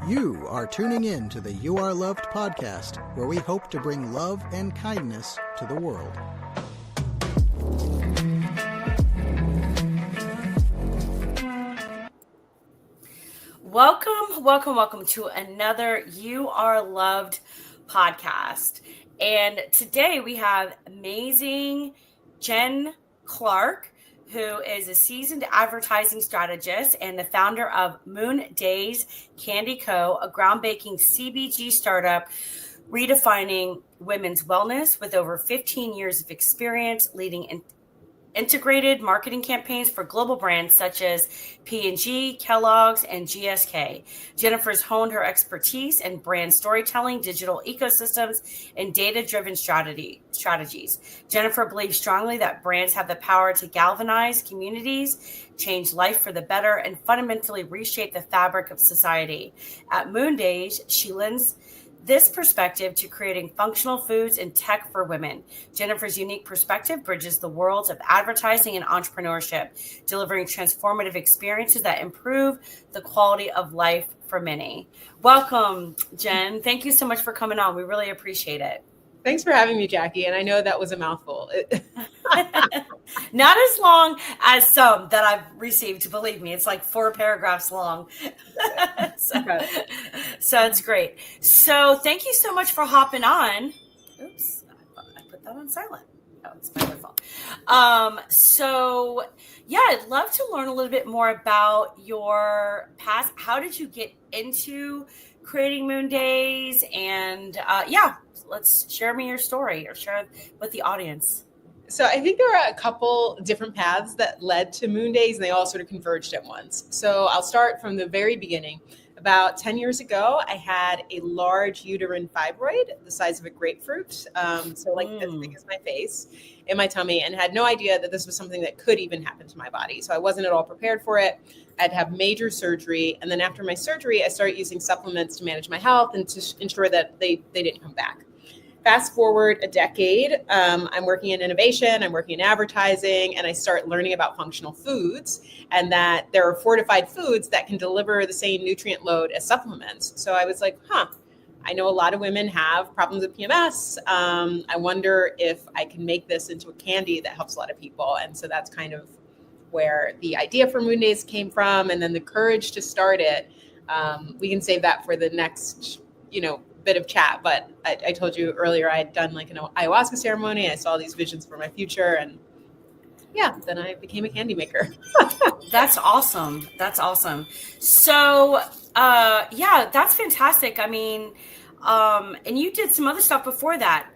You are tuning in to the You Are Loved podcast, where we hope to bring love and kindness to the world. Welcome to another You Are Loved podcast. And today we have amazing Jen Clarke, who is a seasoned advertising strategist and the founder of Moondays Candy Co, a groundbreaking CBG startup redefining women's wellness with over 15 years of experience leading integrated marketing campaigns for global brands such as P&G, Kellogg's, and GSK. Jennifer's honed her expertise in brand storytelling, digital ecosystems, and data-driven strategies. Jennifer believes strongly that brands have the power to galvanize communities, change life for the better, and fundamentally reshape the fabric of society. At Moondays, she lends this perspective to creating functional foods and tech for women. Jennifer's unique perspective bridges the worlds of advertising and entrepreneurship, delivering transformative experiences that improve the quality of life for many. Welcome, Jen. Thank you so much for coming on. We really appreciate it. Thanks for having me, Jackie. And I know that was a mouthful. Not as long as some that I've received, believe me. It's like 4 paragraphs long. So it's great. So thank you so much for hopping on. Oops, I put that on silent. Oh, it's my other phone. So yeah, I'd love to learn a little bit more about your past. How did you get into creating Moondays? And let's share me your story or share with the audience. So I think there are a couple different paths that led to Moondays, and they all sort of converged at once. So I'll start from the very beginning. About 10 years ago, I had a large uterine fibroid the size of a grapefruit, so like as big as my face, in my tummy, and had no idea that this was something that could even happen to my body. So I wasn't at all prepared for it. I'd have major surgery, and then after my surgery, I started using supplements to manage my health and to ensure that they didn't come back. Fast forward a decade, I'm working in innovation, I'm working in advertising, and I start learning about functional foods and that there are fortified foods that can deliver the same nutrient load as supplements. So I was like, I know a lot of women have problems with PMS. I wonder if I can make this into a candy that helps a lot of people. And so that's kind of where the idea for Moondays came from. And then the courage to start it, we can save that for the next, bit of chat, but I told you earlier I had done like an ayahuasca ceremony. I saw these visions for my future, and then I became a candy maker. That's awesome. So that's fantastic. I mean, and you did some other stuff before that,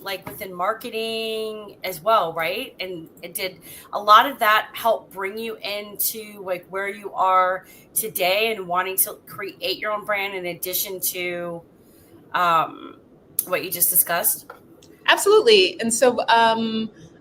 like within marketing as well, right? And it did a lot of that help bring you into like where you are today and wanting to create your own brand in addition to what you just discussed? Absolutely. And so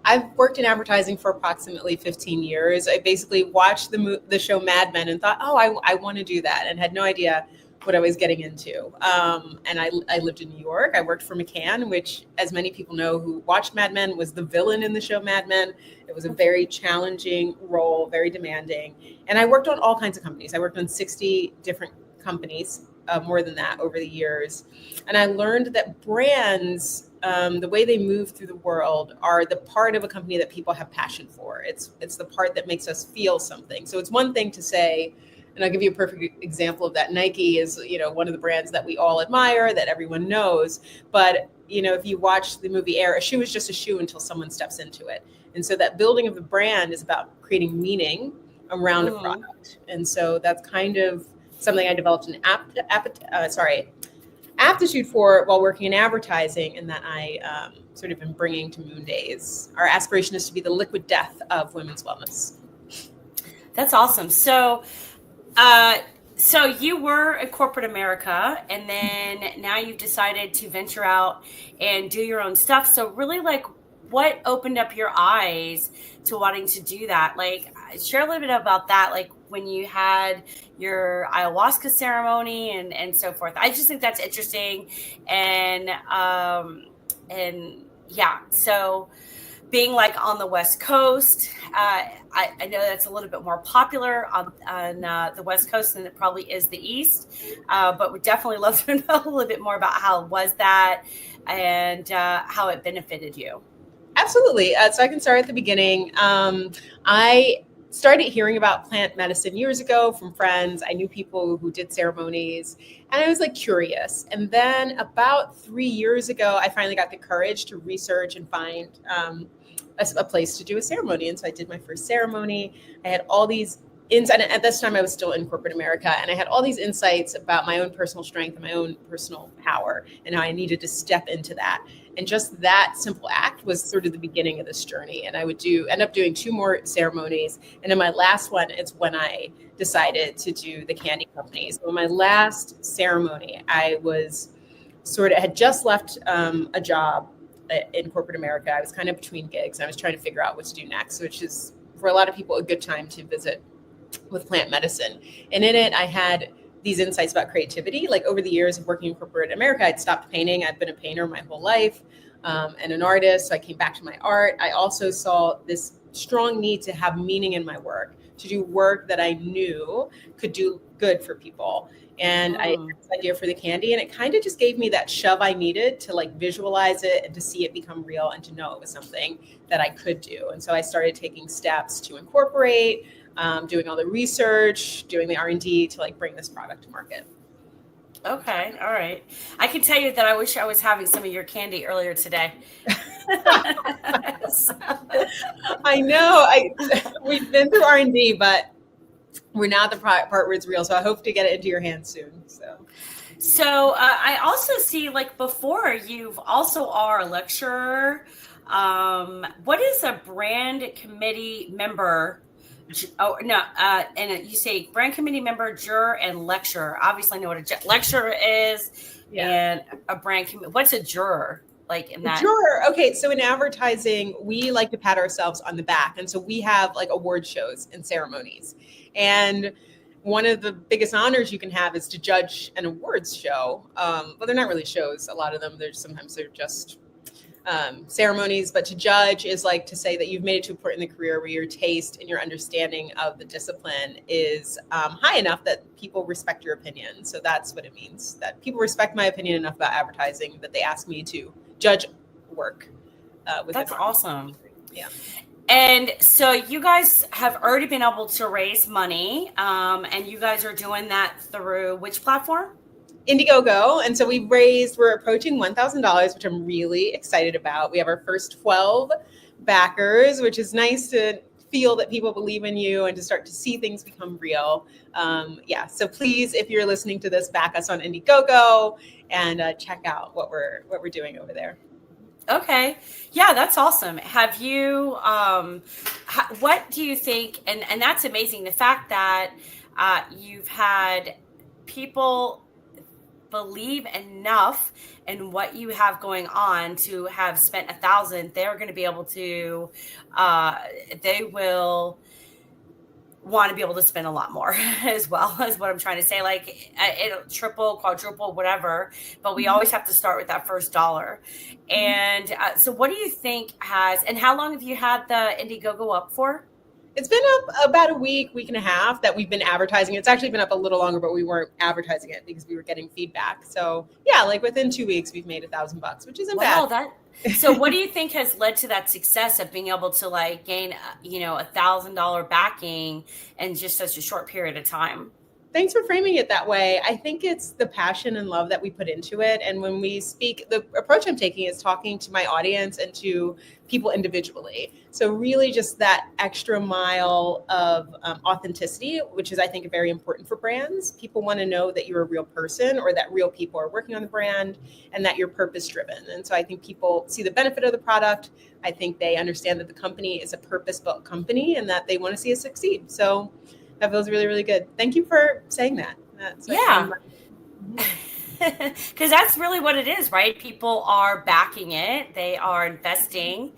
I've worked in advertising for approximately 15 years. I basically watched the show Mad Men and thought, I want to do that, and had no idea what I was getting into. And I lived in New York. I worked for McCann, which, as many people know who watched Mad Men, was the villain in the show Mad Men. It was a very challenging role, very demanding. And I worked on all kinds of companies. I worked on 60 different companies. More than that over the years. And I learned that brands, the way they move through the world, are the part of a company that people have passion for. It's the part that makes us feel something. So it's one thing to say, and I'll give you a perfect example of that. Nike is, one of the brands that we all admire, that everyone knows. But, if you watch the movie Air, a shoe is just a shoe until someone steps into it. And so that building of the brand is about creating meaning around a product. And so that's kind of something I developed an aptitude for while working in advertising, and that I sort of been bringing to Moondays. Our aspiration is to be the liquid death of women's wellness. That's awesome. So you were in corporate America, and then now you've decided to venture out and do your own stuff. So really, like, what opened up your eyes to wanting to do that? Like, share a little bit about that, like when you had your ayahuasca ceremony and so forth. I just think that's interesting. And so being like on the West Coast, I know that's a little bit more popular on the West Coast than it probably is the East. But we'd definitely love to know a little bit more about how was that and how it benefited you. Absolutely. So I can start at the beginning. I started hearing about plant medicine years ago from friends. I knew people who did ceremonies, and I was like curious. And then about 3 years ago, I finally got the courage to research and find a place to do a ceremony. And so I did my first ceremony. I had all these insights. At this time, I was still in corporate America, and I had all these insights about my own personal strength and my own personal power, and how I needed to step into that. And just that simple act was sort of the beginning of this journey. And I would end up doing 2 more ceremonies. And in my last one, it's when I decided to do the candy company. So in my last ceremony, I had just left a job in corporate America. I was kind of between gigs. I was trying to figure out what to do next, which is for a lot of people a good time to visit with plant medicine. And in it, I had these insights about creativity. Like over the years of working in corporate America, I'd stopped painting. I've been a painter my whole life and an artist. So I came back to my art. I also saw this strong need to have meaning in my work, to do work that I knew could do good for people. And I had this idea for the candy, and it kind of just gave me that shove I needed to like visualize it and to see it become real and to know it was something that I could do. And so I started taking steps to incorporate, doing all the research, doing the R&D to like bring this product to market. Okay. All right. I can tell you that I wish I was having some of your candy earlier today. I know we've been through R&D, but we're now at the part where it's real. So I hope to get it into your hands soon. So I also see like before you've also are a lecturer. What is a brand committee member? Oh, no. And you say brand committee member, juror, and lecturer. Obviously, I know what a lecturer is. Yeah. And a brand committee. What's a juror? Like in that? Juror. Okay. So in advertising, we like to pat ourselves on the back. And so we have like award shows and ceremonies. And one of the biggest honors you can have is to judge an awards show. Well, they're not really shows. A lot of them, they're just ceremonies, but to judge is like to say that you've made it to a point in the career where your taste and your understanding of the discipline is high enough that people respect your opinion. So that's what it means, that people respect my opinion enough about advertising that they ask me to judge work. That's awesome. Yeah. And so you guys have already been able to raise money, and you guys are doing that through which platform? Indiegogo. And so we're approaching $1,000, which I'm really excited about. We have our first 12 backers, which is nice to feel that people believe in you and to start to see things become real. So please, if you're listening to this, back us on Indiegogo and check out what we're doing over there. Okay. Yeah, that's awesome. Have you, what do you think? And that's amazing. The fact that you've had people believe enough in what you have going on to have spent $1,000, they're going to be able to, they will want to be able to spend a lot more as well, is what I'm trying to say. Like it'll triple, quadruple, whatever, but we always have to start with that first dollar. And so what do you think and how long have you had the Indiegogo up for? It's been up about a week and a half that we've been advertising. It's actually been up a little longer, but we weren't advertising it because we were getting feedback. So yeah, like within 2 weeks, we've made $1,000, which isn't bad. So what do you think has led to that success of being able to like gain, $1,000 backing in just such a short period of time? Thanks for framing it that way. I think it's the passion and love that we put into it. And when we speak, the approach I'm taking is talking to my audience and to people individually. So really just that extra mile of authenticity, which is, I think, very important for brands. People want to know that you're a real person or that real people are working on the brand and that you're purpose driven. And so I think people see the benefit of the product. I think they understand that the company is a purpose-built company and that they want to see us succeed. So that feels really, really good. Thank you for saying that. Because that's really what it is, right? People are backing it. They are investing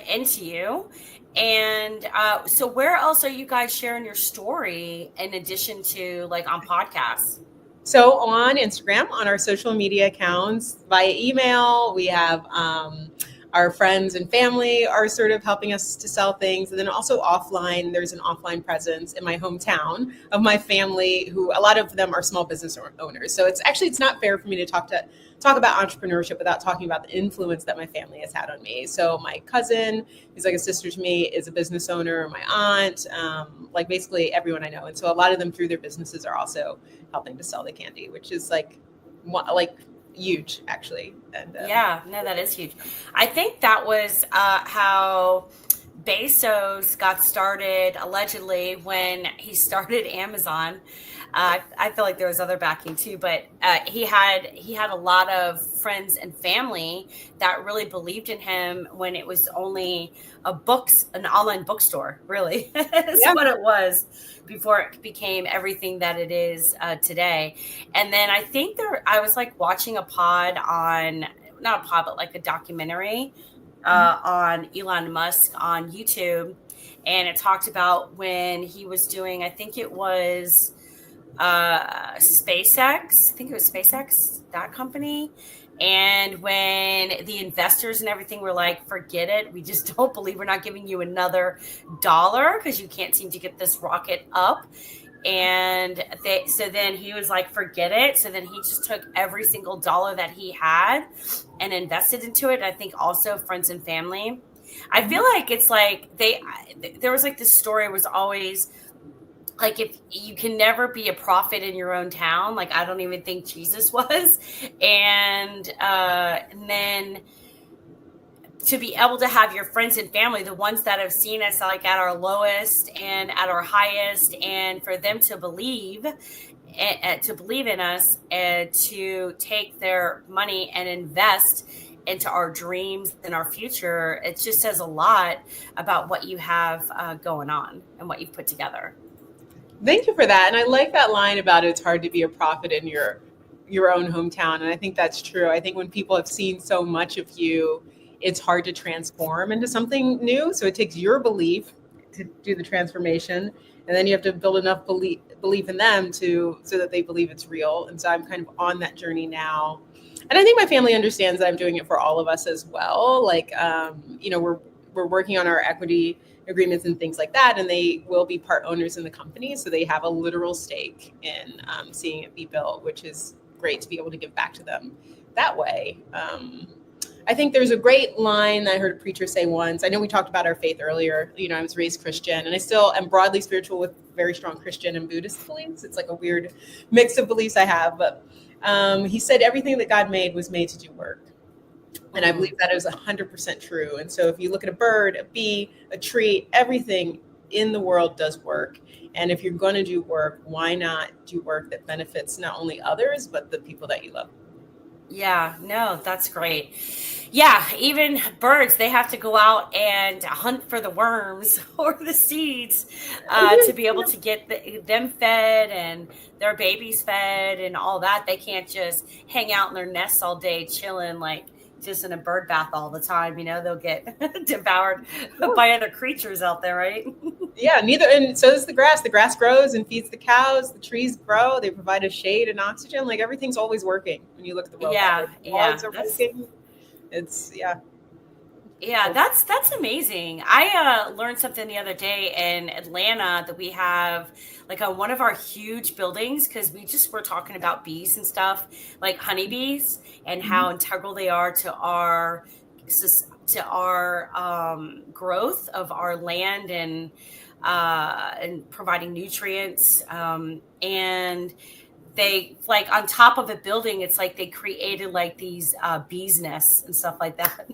into you. And so where else are you guys sharing your story in addition to like on podcasts? So on Instagram, on our social media accounts, via email, we have our friends and family are sort of helping us to sell things. And then also offline, there's an offline presence in my hometown of my family, who a lot of them are small business owners. So it's not fair for me to talk about entrepreneurship without talking about the influence that my family has had on me. So my cousin, who's like a sister to me, is a business owner. My aunt, like basically everyone I know. And so a lot of them through their businesses are also helping to sell the candy, which is like huge, actually. And yeah, no, that is huge. I think that was how Bezos got started, allegedly, when he started Amazon. I feel like there was other backing too, but he had a lot of friends and family that really believed in him when it was only an online bookstore, really. That's what it was before it became everything that it is today. And then I think I was like watching a pod not a pod, but like a documentary on Elon Musk on YouTube. And it talked about when he was doing, I think it was SpaceX. I think it was SpaceX, that company. And when the investors and everything were like, forget it, we just don't believe, we're not giving you another dollar because you can't seem to get this rocket up. And so then he was like, forget it. So then he just took every single dollar that he had and invested into it. I think also friends and family. I feel like it's like there was like this story was always like, if you can never be a prophet in your own town, like I don't even think Jesus was. And then to be able to have your friends and family, the ones that have seen us like at our lowest and at our highest, and for them to believe in us and to take their money and invest into our dreams and our future, it just says a lot about what you have going on and what you've put together. Thank you for that. And I like that line about it's hard to be a prophet in your own hometown. And I think that's true. I think when people have seen so much of you, it's hard to transform into something new. So it takes your belief to do the transformation. And then you have to build enough belief in them so that they believe it's real. And so I'm kind of on that journey now. And I think my family understands that I'm doing it for all of us as well. Like, we're working on our equity agreements and things like that, and they will be part owners in the company. So they have a literal stake in seeing it be built, which is great to be able to give back to them that way. I think there's a great line that I heard a preacher say once. I know we talked about our faith earlier. I was raised Christian, and I still am broadly spiritual with very strong Christian and Buddhist beliefs. It's like a weird mix of beliefs I have. But he said everything that God made was made to do work. And I believe that is 100% true. And so if you look at a bird, a bee, a tree, everything in the world does work. And if you're going to do work, why not do work that benefits not only others, but the people that you love? Yeah, no, that's great. Yeah, even birds, they have to go out and hunt for the worms or the seeds to be able to get them fed and their babies fed and all that. They can't just hang out in their nests all day chilling like just in a bird bath all the time. They'll get devoured by other creatures out there, right? Yeah, and so does the grass. The grass grows and feeds the cows. The trees grow. They provide us shade and oxygen. Like everything's always working when you look at the world. Yeah, Dogs are working. Yeah, that's amazing. I learned something the other day in Atlanta that we have like on one of our huge buildings, because we just were talking about bees and stuff, like honeybees and how integral they are to our growth of our land and providing nutrients. And they like on top of a building, it's like they created like these bees nests and stuff like that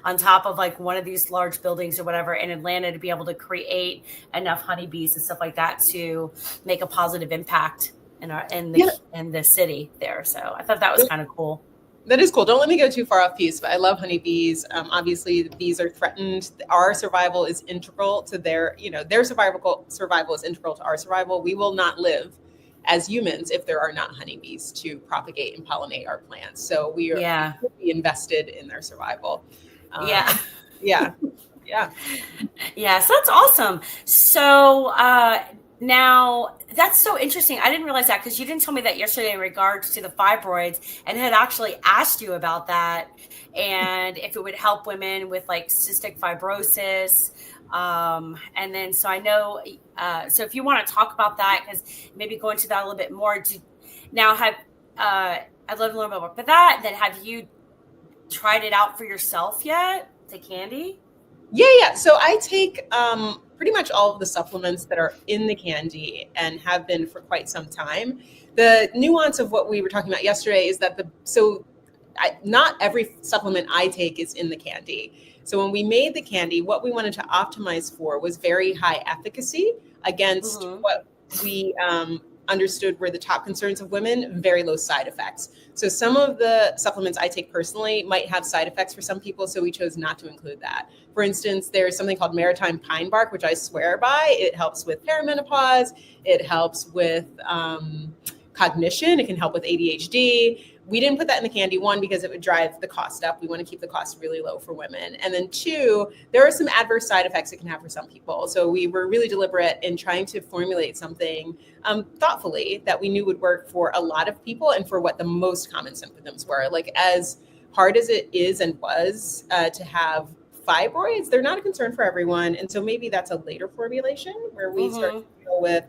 on top of like one of these large buildings or whatever in Atlanta to be able to create enough honeybees and stuff like that to make a positive impact in the city there. So I thought that was kind of cool. That is cool. Don't let me go too far off piece, but I love honeybees. Obviously, the bees are threatened. Our survival is integral to their survival is integral to our survival. We will not live as humans if there are not honeybees to propagate and pollinate our plants. So we are invested in their survival. Yeah. So that's awesome. So Now, that's so interesting. I didn't realize that because you didn't tell me that yesterday in regards to the fibroids, and had actually asked you about that and if it would help women with like cystic fibrosis. And then, so I know, so if you want to talk about that, because maybe go into that a little bit more. I'd love to learn more about that. Then have you tried it out for yourself yet, the candy? Yeah. So I take pretty much all of the supplements that are in the candy and have been for quite some time. The nuance of what we were talking about yesterday is that not every supplement I take is in the candy. So when we made the candy, what we wanted to optimize for was very high efficacy against what we understood were the top concerns of women, very low side effects. So some of the supplements I take personally might have side effects for some people, so we chose not to include that. For instance, there's something called maritime pine bark, which I swear by. It helps with perimenopause. It helps with cognition. It can help with ADHD. We didn't put that in the candy, one, because it would drive the cost up. We want to keep the cost really low for women. And then two, there are some adverse side effects it can have for some people. So we were really deliberate in trying to formulate something thoughtfully that we knew would work for a lot of people and for what the most common symptoms were. Like, as hard as it is and was to have fibroids, they're not a concern for everyone. And so maybe that's a later formulation where we start to deal with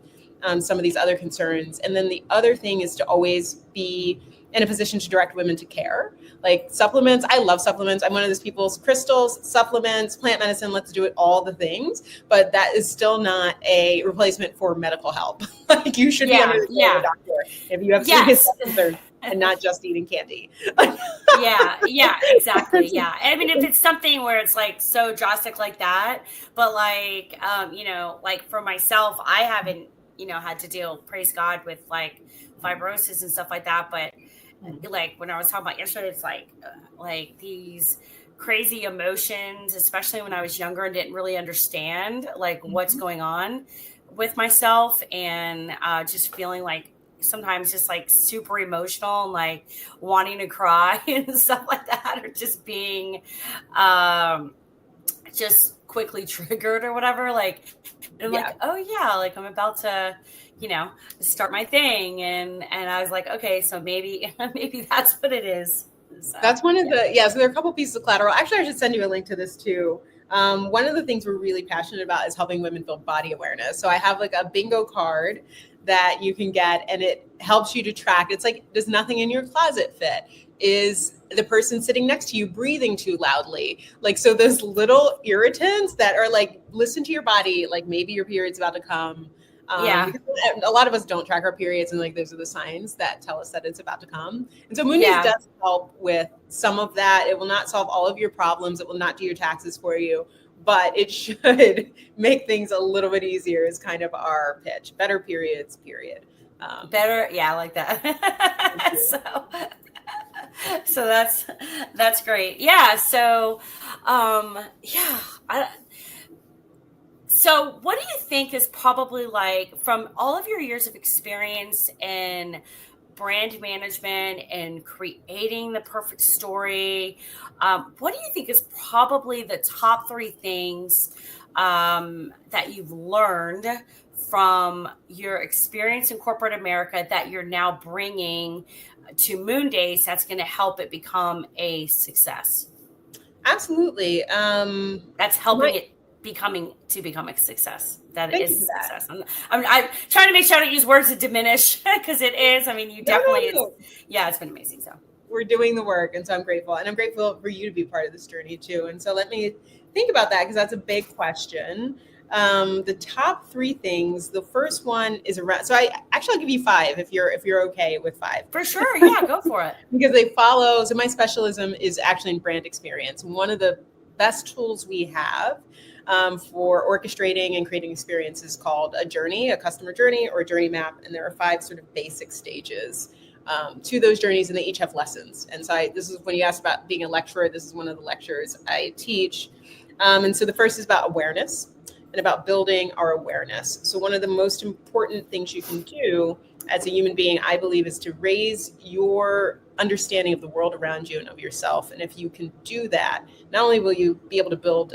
some of these other concerns. And then the other thing is to always be in a position to direct women to care. Like supplements, I love supplements. I'm one of those people, crystals, supplements, plant medicine, let's do it, all the things. But that is still not a replacement for medical help. Like, you should be under the care of a doctor if you have serious concerns and not just eating candy. Yeah, exactly. Yeah. I mean, if it's something where it's like so drastic like that, but like, like for myself, I haven't, had to deal, praise God, with like fibrosis and stuff like that. But like when I was talking about yesterday, it's like these crazy emotions, especially when I was younger and didn't really understand like what's going on with myself, and just feeling like sometimes just like super emotional and like wanting to cry and stuff like that, or just being just quickly triggered or whatever. Like, and I'm like, oh yeah, like I'm about to, start my thing. And I was like, okay, so maybe that's what it is. So, that's one of so there are a couple pieces of collateral. Actually, I should send you a link to this too. One of the things we're really passionate about is helping women build body awareness. So I have like a bingo card that you can get, and it helps you to track. It's like, does nothing in your closet fit? Is the person sitting next to you breathing too loudly? Like, so those little irritants that are like, listen to your body, like maybe your period's about to come. Because a lot of us don't track our periods, and like those are the signs that tell us that it's about to come. And so Moondays does help with some of that. It will not solve all of your problems. It will not do your taxes for you, but it should make things a little bit easier, is kind of our pitch. Better periods, period. Better, I like that. So that's great. Yeah. So, So what do you think is probably, like, from all of your years of experience in brand management and creating the perfect story, what do you think is probably the top 3 things that you've learned from your experience in corporate America that you're now bringing to Moondays that's going to help it become a success? Absolutely. That's helping it become a success. That is a success. I'm trying to make sure I don't use words that diminish, because it is. I mean, you definitely, it's been amazing. So we're doing the work, and so I'm grateful. And I'm grateful for you to be part of this journey too. And so let me think about that, because that's a big question. The top 3 things. The first one is around. So I'll give you 5 if you're okay with 5. For sure, yeah, go for it. Because they follow. So my specialism is actually in brand experience. One of the best tools we have for orchestrating and creating experiences called a journey, a customer journey, or a journey map. And there are 5 sort of basic stages to those journeys, and they each have lessons. And so this is when you asked about being a lecturer, this is one of the lectures I teach. And so the first is about awareness and about building our awareness. So one of the most important things you can do as a human being, I believe, is to raise your understanding of the world around you and of yourself. And if you can do that, not only will you be able to build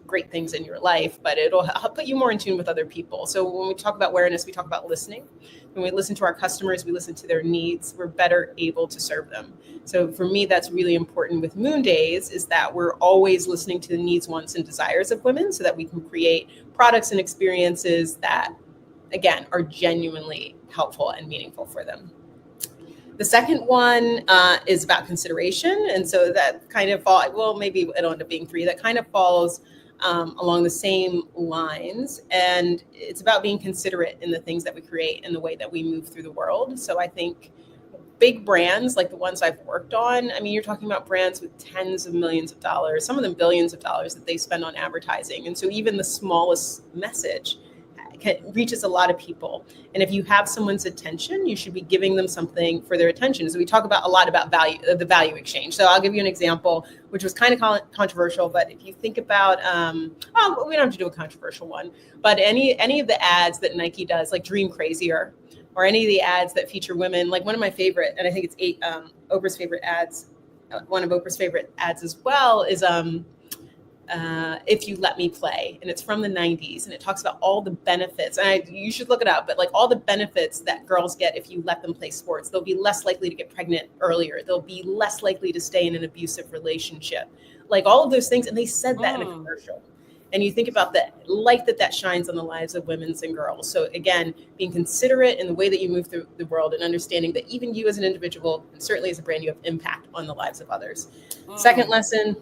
great things in your life, but it'll help put you more in tune with other people. So when we talk about awareness, we talk about listening. When we listen to our customers, we listen to their needs, we're better able to serve them. So for me, that's really important with Moondays, is that we're always listening to the needs, wants, and desires of women so that we can create products and experiences that, again, are genuinely helpful and meaningful for them. The second one is about consideration. And so that kind of maybe it'll end up being three. That kind of falls along the same lines. And it's about being considerate in the things that we create and the way that we move through the world. So I think big brands like the ones I've worked on, I mean, you're talking about brands with tens of millions of dollars, some of them billions of dollars that they spend on advertising. And so even the smallest message reaches a lot of people. And if you have someone's attention, you should be giving them something for their attention. So we talk about a lot about value, the value exchange. So I'll give you an example, which was kind of controversial, but if you think about, we don't have to do a controversial one, but any of the ads that Nike does, like Dream Crazier, or any of the ads that feature women, like one of my favorite, and I think it's Oprah's favorite ads, one of Oprah's favorite ads as well is, If You Let Me Play, and it's from the 90s, and it talks about all the benefits, and you should look it up, but like all the benefits that girls get if you let them play sports. They'll be less likely to get pregnant earlier. They'll be less likely to stay in an abusive relationship, like all of those things. And they said that in a commercial. And you think about the light that shines on the lives of women and girls. So again, being considerate in the way that you move through the world and understanding that even you as an individual, and certainly as a brand, you have impact on the lives of others. Second lesson.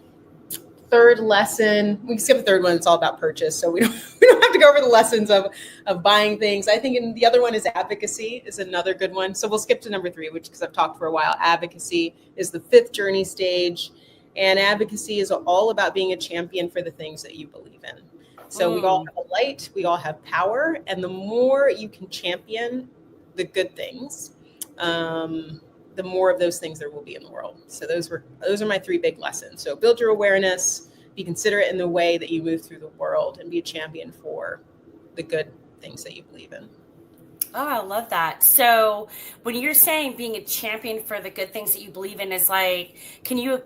Third lesson, we can skip the third one. It's all about purchase. So we don't have to go over the lessons of buying things. I think the other one is advocacy is another good one. So we'll skip to number 3, which, because I've talked for a while, advocacy is the 5th journey stage. And advocacy is all about being a champion for the things that you believe in. So we all have a light, we all have power. And the more you can champion the good things, the more of those things there will be in the world. So those are my 3 big lessons. So build your awareness, be considerate in the way that you move through the world, and be a champion for the good things that you believe in. Oh, I love that. So when you're saying being a champion for the good things that you believe in is like, can you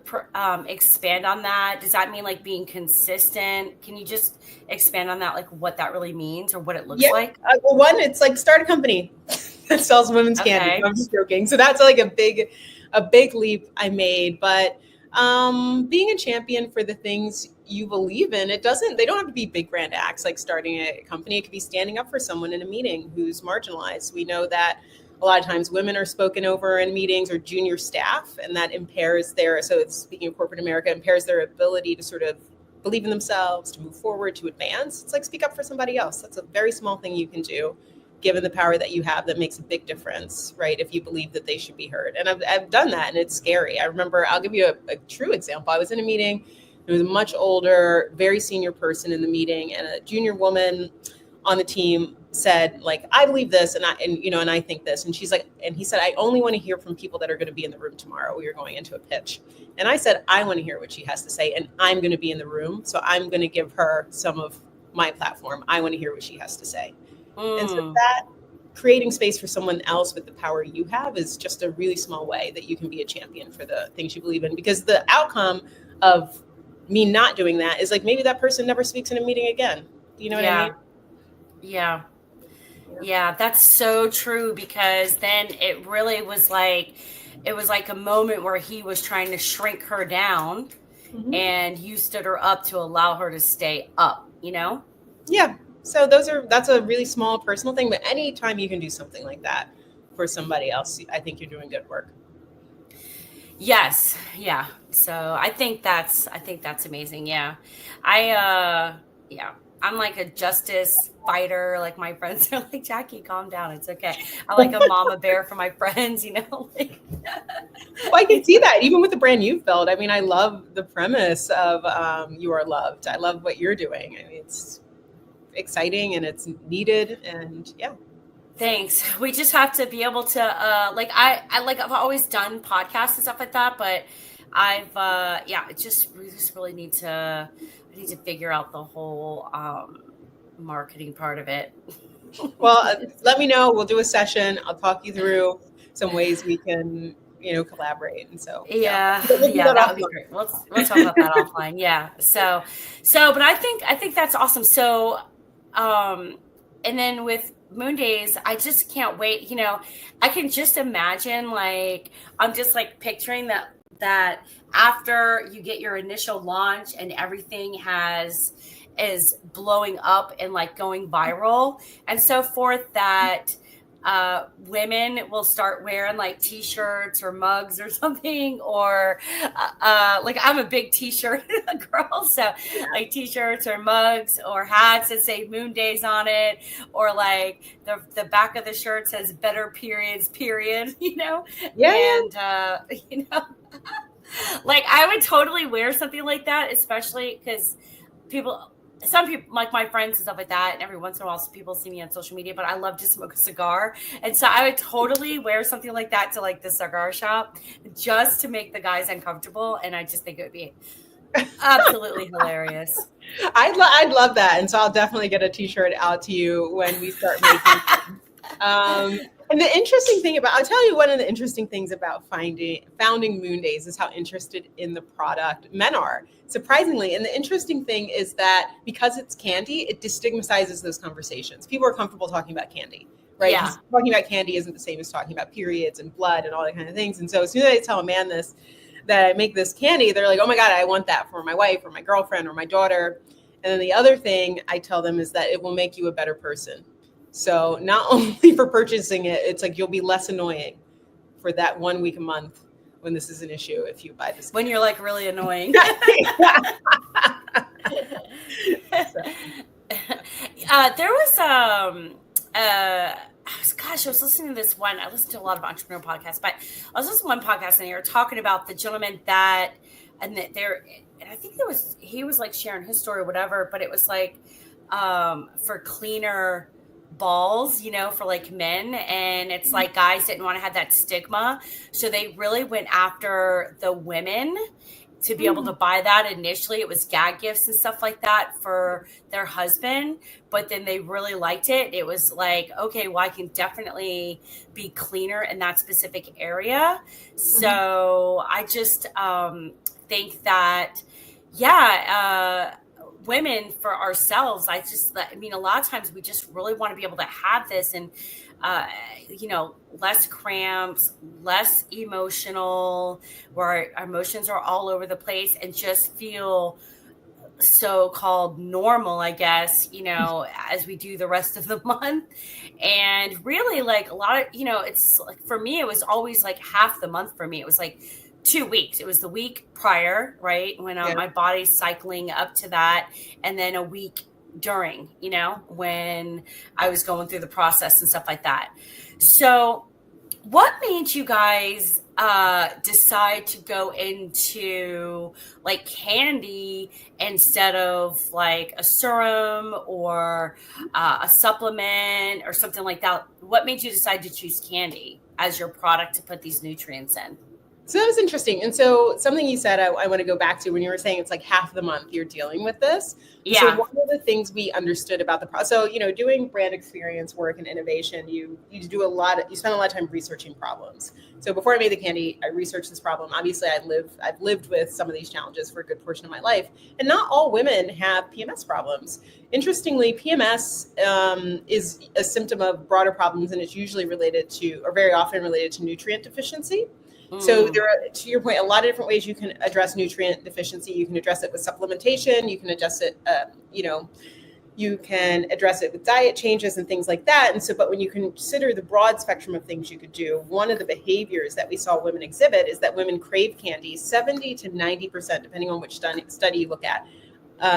expand on that? Does that mean like being consistent? Can you just expand on that, like what that really means or what it looks like? Well, one, it's like start a company that sells women's candy. I'm just joking. So that's like a big leap I made. But being a champion for the things you believe in, they don't have to be big brand acts like starting a company. It could be standing up for someone in a meeting who's marginalized. We know that a lot of times women are spoken over in meetings, or junior staff, and that impairs speaking of corporate America, impairs their ability to sort of believe in themselves, to move forward, to advance. It's like speak up for somebody else. That's a very small thing you can do, given the power that you have, that makes a big difference, right? If you believe that they should be heard. And I've done that, and it's scary. I remember, I'll give you a true example. I was in a meeting. There was a much older, very senior person in the meeting, and a junior woman on the team said, like, I believe this, and I think this. And she's like, and he said, I only want to hear from people that are going to be in the room tomorrow. We were going into a pitch. And I said, I want to hear what she has to say, and I'm going to be in the room. So I'm going to give her some of my platform. I want to hear what she has to say. And so that creating space for someone else with the power you have is just a really small way that you can be a champion for the things you believe in. Because the outcome of me not doing that is like, maybe that person never speaks in a meeting again. You know what I mean? Yeah, that's so true, because then it really was like, a moment where he was trying to shrink her down, and you stood her up to allow her to stay up, Yeah. So that's a really small personal thing, but anytime you can do something like that for somebody else, I think you're doing good work. Yes. Yeah. So I think that's amazing. Yeah. I'm like a justice fighter. Like my friends are like, Jackie, calm down. It's okay. I like a mama bear for my friends, Well, I can see that even with the brand you've built. I mean, I love the premise of You Are Loved. I love what you're doing. I mean, it's exciting and it's needed, and yeah. Thanks. We just have to be able to I've always done podcasts and stuff like that, but we just really need to figure out the whole marketing part of it. Well, let me know. We'll do a session. I'll talk you through some ways we can collaborate. And so, yeah, We'll do that would be offline. great. We'll talk about that offline. Yeah. So, but I think that's awesome. So, and then with Moondays, I just can't wait. I can just imagine, like, I'm just like picturing that after you get your initial launch and everything is blowing up and like going viral and so forth, that women will start wearing like t-shirts or mugs or something, or like I'm a big t-shirt girl, so like t-shirts or mugs or hats that say Moondays on it, or like the back of the shirt says better periods period, and like I would totally wear something like that, especially because some people, like my friends and stuff like that, and every once in a while people see me on social media, but I love to smoke a cigar. And so I would totally wear something like that to like the cigar shop just to make the guys uncomfortable. And I just think it would be absolutely hilarious. I'd love that. And so I'll definitely get a t-shirt out to you when we start making them. And the interesting thing I'll tell you one of the interesting things about founding Moondays is how interested in the product men are, surprisingly. And the interesting thing is that because it's candy, it destigmatizes those conversations. People are comfortable talking about candy, right? Yeah. Talking about candy isn't the same as talking about periods and blood and all that kind of things. And so as soon as I tell a man that I make this candy, they're like, oh my God, I want that for my wife or my girlfriend or my daughter. And then the other thing I tell them is that it will make you a better person. So not only for purchasing it, it's like you'll be less annoying for that 1 week a month when this is an issue if you buy this. When you're like really annoying. There was I was listening to this one. I listen to a lot of entrepreneur podcasts, but I was listening to one podcast and they were talking about the gentleman and I think he was like sharing his story or whatever, but it was like for cleaner balls, for like men, and it's like guys didn't want to have that stigma, so they really went after the women to be able to buy that. Initially it was gag gifts and stuff like that for their husband, but then they really liked it. It was like, okay, well, I can definitely be cleaner in that specific area. So I just think that women, for ourselves, a lot of times we just really want to be able to have this and, less cramps, less emotional, where our emotions are all over the place, and just feel so-called normal, I guess, as we do the rest of the month. And really, like, a lot of, it's like, for me, it was always like half the month. For me, it was like 2 weeks. It was the week prior, right, when my body's cycling up to that, and then a week during, when I was going through the process and stuff like that. So what made you guys decide to go into like candy instead of like a serum or a supplement or something like that? What made you decide to choose candy as your product to put these nutrients in? So that was interesting. And so something you said, I want to go back to when you were saying it's like half the month you're dealing with this. Yeah. So one of the things we understood about the process, so, doing brand experience work and innovation, you spend a lot of time researching problems. So before I made the candy, I researched this problem. Obviously I've lived with some of these challenges for a good portion of my life, and not all women have PMS problems. Interestingly, PMS is a symptom of broader problems, and it's usually very often related to nutrient deficiency. So there are, to your point, a lot of different ways you can address nutrient deficiency. You can address it with supplementation. You can address it, you can address it with diet changes and things like that. And so, but when you consider the broad spectrum of things you could do, one of the behaviors that we saw women exhibit is that women crave candy 70 to 90%, depending on which study you look at.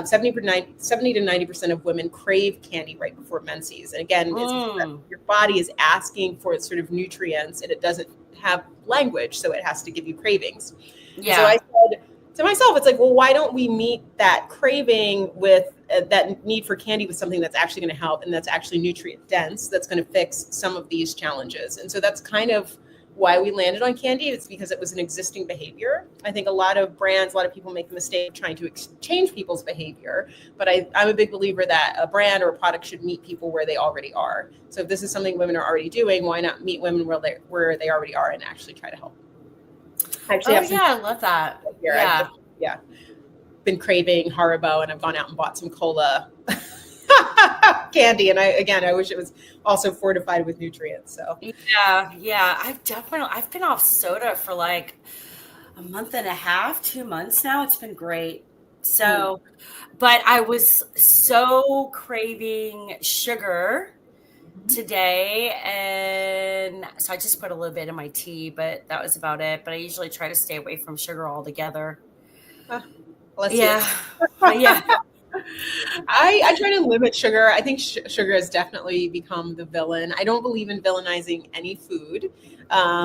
70 to 90% of women crave candy right before menses. And again, your body is asking for its sort of nutrients, and it doesn't have language, so it has to give you cravings. Yeah. So I said to myself, it's like, well, why don't we meet that craving with that need for candy with something that's actually going to help and that's actually nutrient dense, that's going to fix some of these challenges. And so that's kind of why we landed on candy. It's because it was an existing behavior. I think a lot of people make the mistake of trying to change people's behavior, but I'm a big believer that a brand or a product should meet people where they already are. So if this is something women are already doing, why not meet women where they already are and actually try to help? I actually Oh have some yeah, I love that. here. Yeah. Yeah, been craving Haribo, and I've gone out and bought some cola candy. And I wish it was also fortified with nutrients. So Yeah. I've been off soda for like a month and a half, 2 months now. It's been great. So, but I was so craving sugar today, and so I just put a little bit in my tea, but that was about it. But I usually try to stay away from sugar altogether. let's Yeah. see. Yeah. I try to limit sugar. I think sugar has definitely become the villain. I don't believe in villainizing any food,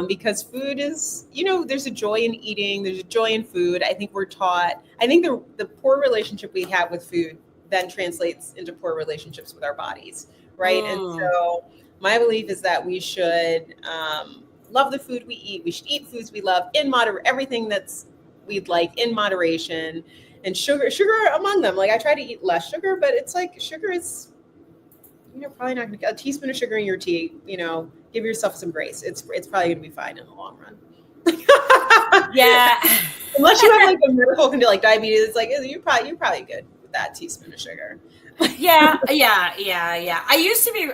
because food is, there's a joy in eating. There's a joy in food. I think we're taught. I think the poor relationship we have with food then translates into poor relationships with our bodies, right? And so my belief is that we should love the food we eat. We should eat foods we love in everything we'd like in moderation. And sugar among them. Like, I try to eat less sugar, but it's like sugar is, probably not going to, a teaspoon of sugar in your tea, give yourself some grace. It's probably going to be fine in the long run. Yeah. Unless you have like a medical condition like diabetes, it's like, you're probably good with that teaspoon of sugar. Yeah.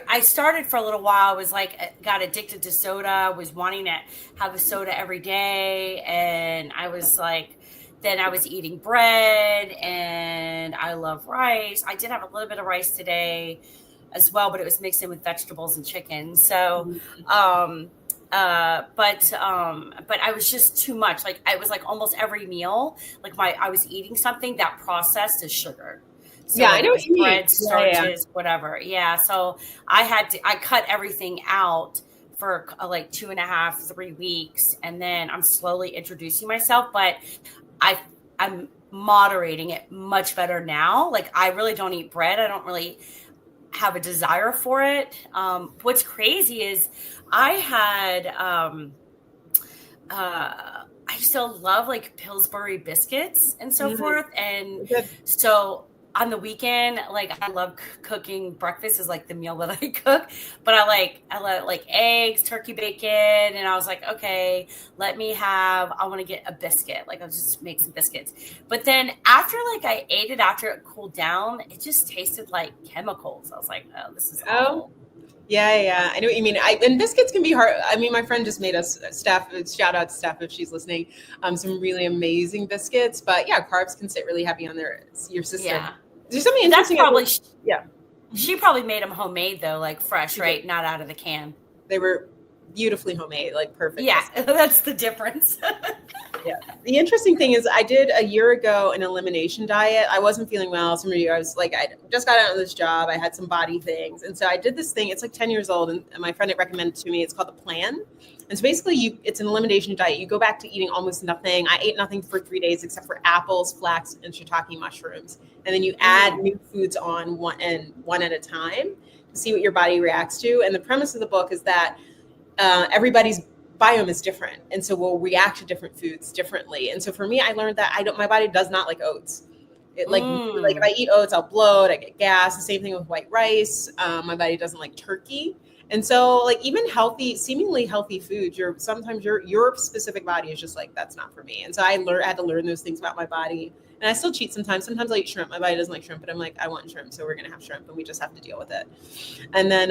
I started for a little while. I was like, got addicted to soda, was wanting to have a soda every day. And I was like, then I was eating bread, and I love rice. I did have a little bit of rice today as well, but it was mixed in with vegetables and chicken. So, but I was just too much. Like, I was like almost every meal, like I was eating something that processed as sugar. So I know what you mean. Bread, starches, whatever. Yeah. So I cut everything out for like 2.5, 3 weeks. And then I'm slowly introducing myself, but I'm moderating it much better now. Like, I really don't eat bread. I don't really have a desire for it. What's crazy is I still love like Pillsbury biscuits and so forth. And so on the weekend, like, I love cooking. Breakfast is like the meal that I cook, but I love like eggs, turkey bacon. And I was like, okay, I want to get a biscuit. Like, I'll just make some biscuits. But then after like after it cooled down, it just tasted like chemicals. I was like, oh, this is awful. Yeah. I know what you mean. And biscuits can be hard. I mean, my friend just made us shout out to Steph if she's listening, some really amazing biscuits. But yeah, carbs can sit really heavy on your system. Yeah. There's something interesting. She probably made them homemade though, like fresh, right? Not out of the can. They were beautifully homemade, like perfect. Yeah, that's the difference. Yeah. The interesting thing is, I did a year ago an elimination diet. I wasn't feeling well. I was like, I just got out of this job. I had some body things. And so I did this thing. It's like 10 years old. And my friend had recommended it to me. It's called The Plan. And so basically it's an elimination diet. You go back to eating almost nothing. I ate nothing for 3 days except for apples, flax, and shiitake mushrooms. And then you add new foods on one at a time to see what your body reacts to. And the premise of the book is that everybody's biome is different, and so we'll react to different foods differently. And so for me, I learned that my body does not like oats. Like if I eat oats, I'll bloat, I get gas. The same thing with white rice. My body doesn't like turkey. And so like even seemingly healthy foods, sometimes your specific body is just like, that's not for me. And so I had to learn those things about my body. And I still cheat sometimes. Sometimes I eat shrimp. My body doesn't like shrimp, but I'm like, I want shrimp, so we're gonna have shrimp, and we just have to deal with it. And then,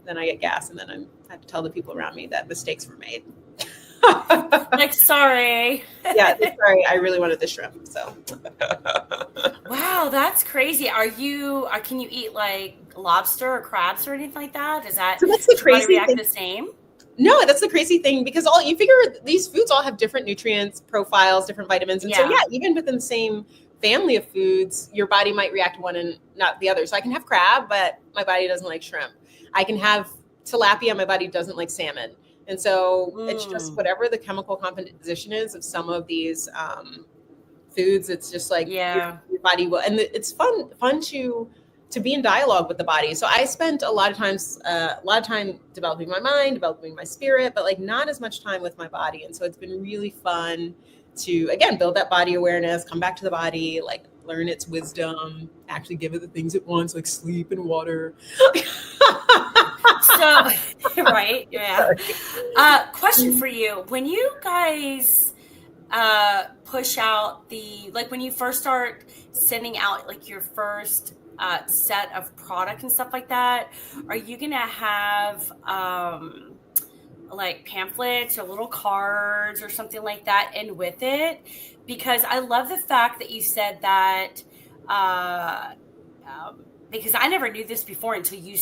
then I get gas, and then I have to tell the people around me that mistakes were made. Like, sorry. Yeah, sorry. I really wanted the shrimp. So. Wow, that's crazy. Can you eat like lobster or crabs or anything like that? Does the crazy react thing. The same? No, that's the crazy thing, because you figure these foods all have different nutrients profiles, different vitamins. And so, even within the same family of foods, your body might react to one and not the other. So I can have crab, but my body doesn't like shrimp. I can have tilapia, my body doesn't like salmon. And so it's just whatever the chemical composition is of some of these foods. It's just like your body will, and it's fun to be in dialogue with the body. So I spent a lot of time developing my mind, developing my spirit, but like not as much time with my body. And so it's been really fun to, again, build that body awareness, come back to the body, like learn its wisdom, actually give it the things it wants, like sleep and water. So, right. Yeah. Question for you. When you guys push out like when you first start sending out like your first set of product and stuff like that, are you going to have like pamphlets or little cards or something like that in with it? Because I love the fact that you said that, because I never knew this before until you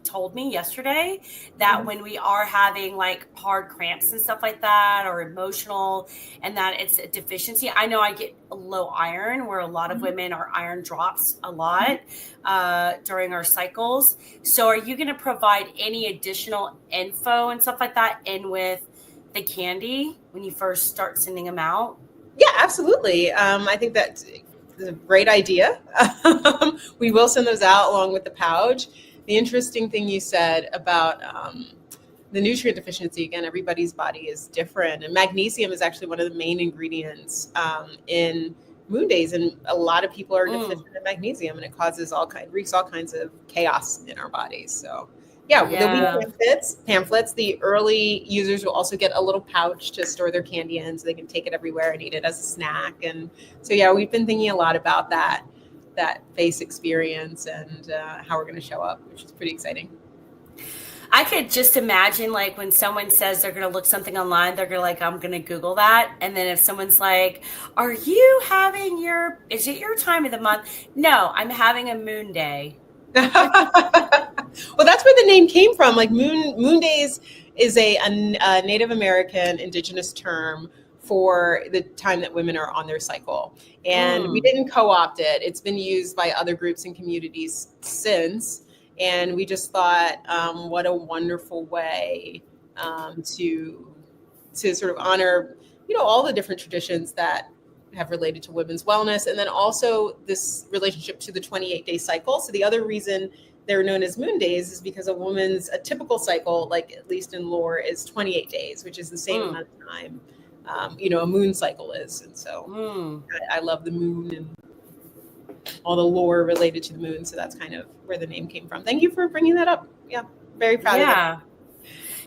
told me yesterday that when we are having like hard cramps and stuff like that, or emotional, and that it's a deficiency. I know I get low iron, where a lot of women, our iron drops a lot during our cycles. So are you going to provide any additional info and stuff like that in with the candy when you first start sending them out? Yeah, absolutely. I think that's a great idea. We will send those out along with the pouch. The interesting thing you said about the nutrient deficiency, again, everybody's body is different. And magnesium is actually one of the main ingredients in Moondays. And a lot of people are deficient in magnesium, and it causes wreaks all kinds of chaos in our bodies. So there'll be pamphlets. The early users will also get a little pouch to store their candy in, so they can take it everywhere and eat it as a snack. And so, we've been thinking a lot about that face experience and how we're going to show up, which is pretty exciting. I could just imagine, like, when someone says they're going to look something online, they're going to like, I'm going to Google that. And then if someone's like, is it your time of the month? No, I'm having a Moonday. Well, that's where the name came from. Like Moondays is a Native American indigenous term for the time that women are on their cycle. And we didn't co-opt it. It's been used by other groups and communities since. And we just thought, what a wonderful way to sort of honor, all the different traditions that have related to women's wellness, and then also this relationship to the 28-day cycle. So the other reason they're known as Moondays is because a typical cycle, like at least in lore, is 28 days, which is the same amount of time, a moon cycle is. And so I love the moon and all the lore related to the moon. So that's kind of where the name came from. Thank you for bringing that up. Yeah, very proud of it.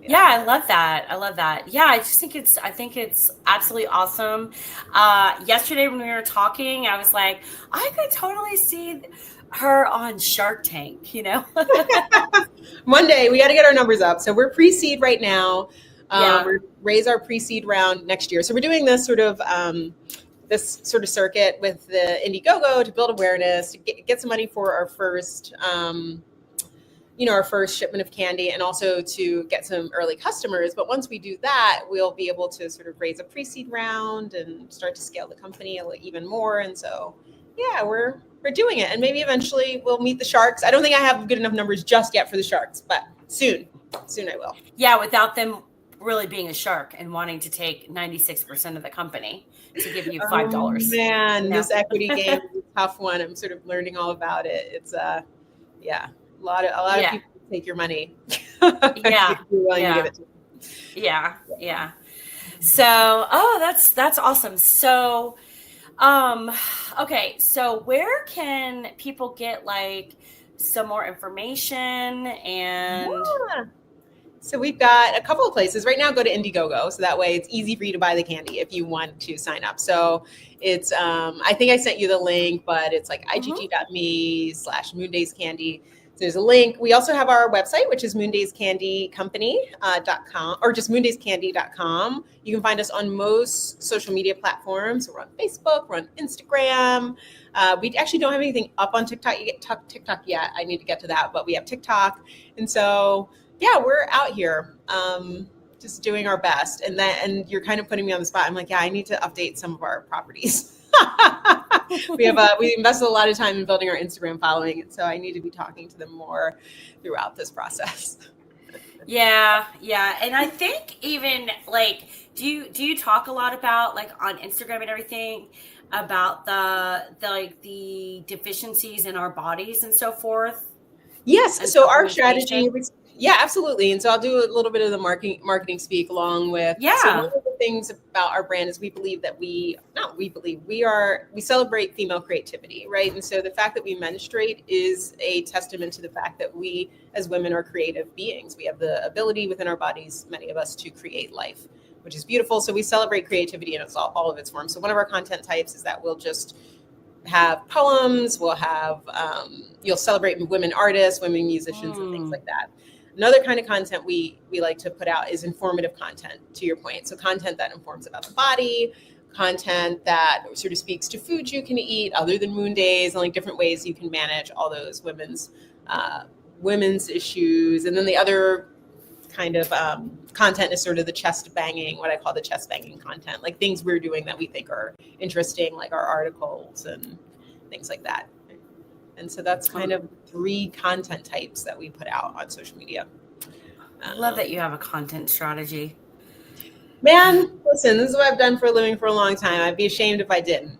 Yeah, I love that. Yeah, I think it's absolutely awesome. Yesterday when we were talking, I was like, I could totally see her on Shark Tank, One day we got to get our numbers up. So we're pre-seed right now. We're raise our pre-seed round next year. So we're doing this sort of circuit with the Indiegogo to build awareness, to get some money for our first our first shipment of candy, and also to get some early customers. But once we do that, we'll be able to sort of raise a pre-seed round and start to scale the company even more. And so, we're doing it. And maybe eventually we'll meet the sharks. I don't think I have good enough numbers just yet for the sharks, but soon I will. Yeah, without them really being a shark and wanting to take 96% of the company to give you $5. Oh, man, this equity game is a tough one. I'm sort of learning all about it. It's a lot of people take your money. If you're willing to give it to them. Yeah. So, that's awesome. So, okay. So where can people get like some more information and? Yeah. So we've got a couple of places right now. Go to Indiegogo. So that way it's easy for you to buy the candy if you want to sign up. So it's, I think I sent you the link, but it's like igg.me/Moondays Candy. There's a link. We also have our website, which is moondayscandycompany.com, or just moondayscandy.com. You can find us on most social media platforms. We're on Facebook, we're on Instagram. We actually don't have anything up on TikTok yet. I need to get to that, but we have TikTok. And so, we're out here just doing our best. And you're kind of putting me on the spot. I'm like, I need to update some of our properties. We invested a lot of time in building our Instagram following, and so I need to be talking to them more throughout this process. Yeah. And I think even like, do you talk a lot about like on Instagram and everything about the deficiencies in our bodies and so forth? Yes. So our strategy was, absolutely. And so I'll do a little bit of the marketing speak along with. So one of the things about our brand is we celebrate female creativity, right? And so the fact that we menstruate is a testament to the fact that we as women are creative beings. We have the ability within our bodies, many of us, to create life. which is beautiful. So we celebrate creativity in all of its forms. So one of our content types is that we'll just have poems, we'll have, you'll celebrate women artists, women musicians, and things like that. Another kind of content we like to put out is informative content, to your point. So content that informs about the body, content that sort of speaks to foods you can eat other than Moondays, and like different ways you can manage all those women's issues. And then the other kind of content is sort of the chest banging, what I call the chest banging content, like things we're doing that we think are interesting, like our articles and things like that. And so that's kind of 3 content types that we put out on social media. I love that you have a content strategy. Man, listen, this is what I've done for a living for a long time. I'd be ashamed if I didn't.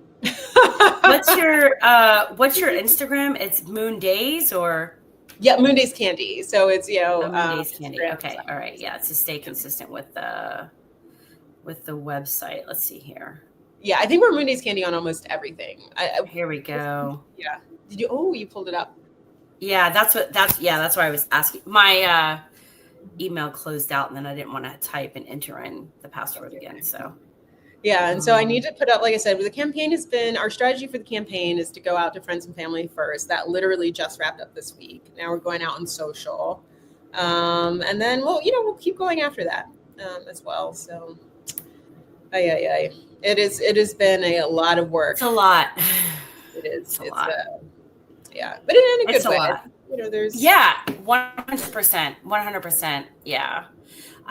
What's your Instagram? It's Moondays or? Yeah, Moondays Candy. So it's, Moondays Candy. Instagram. Okay. All right. Yeah. To stay consistent with the website. Let's see here. Yeah. I think we're Moondays Candy on almost everything. Here we go. Yeah. You pulled it up. Yeah. That's why I was asking. My email closed out and then I didn't want to type and enter in the password again. So. Yeah. And so I need to put up, like I said, the campaign has been, our strategy for the campaign is to go out to friends and family first. That literally just wrapped up this week. Now we're going out on social. And then we'll keep going after that as well. So it has been a lot of work. It's a lot. It is. It's a lot. Yeah. But in a good way. Lot. There's 100%. Yeah.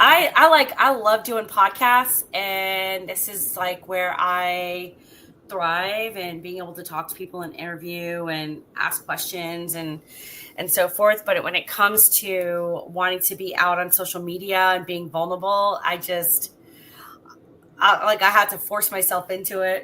I love doing podcasts, and this is like where I thrive, and being able to talk to people and interview and ask questions and so forth. But when it comes to wanting to be out on social media and being vulnerable, I had to force myself into it.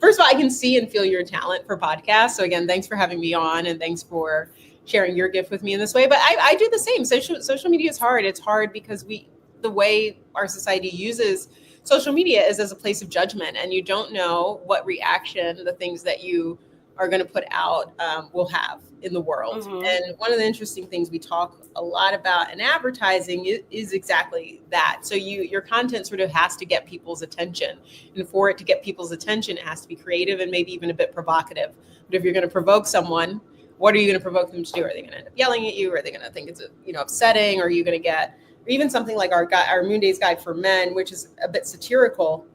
First of all, I can see and feel your talent for podcasts. So again, thanks for having me on, and thanks for sharing your gift with me in this way. But I do the same. Social media is hard. It's hard because the way our society uses social media is as a place of judgment, and you don't know what reaction the things that you are going to put out will have in the world. Mm-hmm. And one of the interesting things we talk a lot about in advertising is exactly that. So your content sort of has to get people's attention. And for it to get people's attention, it has to be creative and maybe even a bit provocative. But if you're going to provoke someone, what are you going to provoke them to do? Are they going to end up yelling at you? Are they going to think it's upsetting? Or are you going to get, or even something like our Moondays Guide for Men, which is a bit satirical?